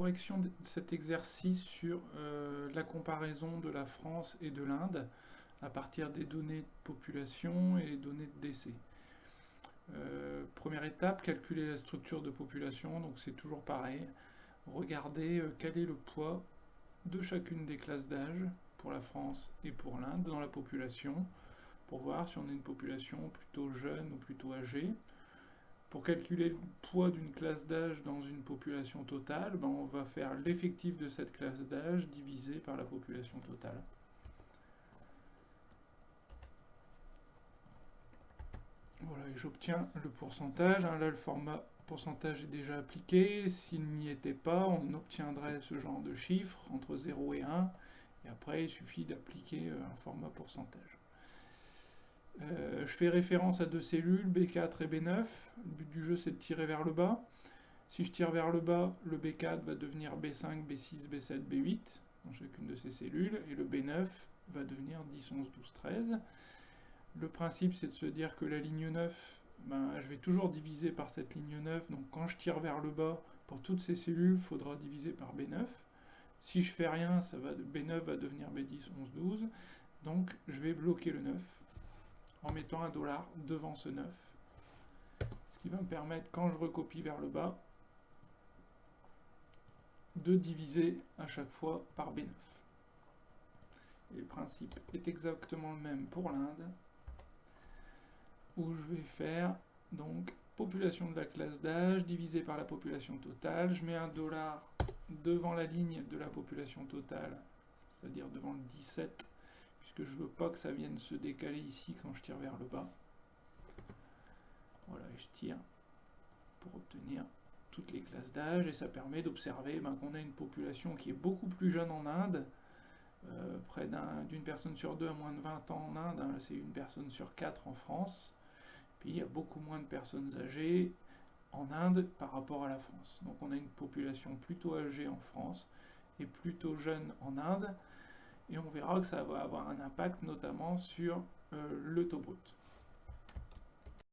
correction de cet exercice sur la comparaison de la France et de l'Inde à partir des données de population et les données de décès. Première étape, calculer la structure de population, donc c'est toujours pareil. Regardez quel est le poids de chacune des classes d'âge pour la France et pour l'Inde dans la population, pour voir si on a une population plutôt jeune ou plutôt âgée. Pour calculer le poids d'une classe d'âge dans une population totale, on va faire l'effectif de cette classe d'âge divisé par la population totale. Voilà, et j'obtiens le pourcentage. Là, le format pourcentage est déjà appliqué. S'il n'y était pas, on obtiendrait ce genre de chiffre entre 0 et 1. Et après, il suffit d'appliquer un format pourcentage. Je fais référence à deux cellules, B4 et B9. Le but du jeu, c'est de tirer vers le bas. Si je tire vers le bas, le B4 va devenir B5, B6, B7, B8 dans chacune de ces cellules, et le B9 va devenir 10, 11, 12, 13. Le principe, c'est de se dire que la ligne 9, je vais toujours diviser par cette ligne 9, donc quand je tire vers le bas, pour toutes ces cellules, il faudra diviser par B9. Si je fais rien, B9 va devenir B10, 11, 12, donc je vais bloquer le 9 en mettant un dollar devant ce 9, ce qui va me permettre, quand je recopie vers le bas, de diviser à chaque fois par B9. Et le principe est exactement le même pour l'Inde, où je vais faire donc population de la classe d'âge divisé par la population totale. Je mets un dollar devant la ligne de la population totale, c'est-à-dire devant le 17, puisque je ne veux pas que ça vienne se décaler ici quand je tire vers le bas. Voilà, et je tire pour obtenir toutes les classes d'âge, et ça permet d'observer qu'on a une population qui est beaucoup plus jeune en Inde, près d'une personne sur deux à moins de 20 ans en Inde, c'est une personne sur 4 en France, puis il y a beaucoup moins de personnes âgées en Inde par rapport à la France. Donc on a une population plutôt âgée en France et plutôt jeune en Inde, et on verra que ça va avoir un impact notamment sur le taux brut.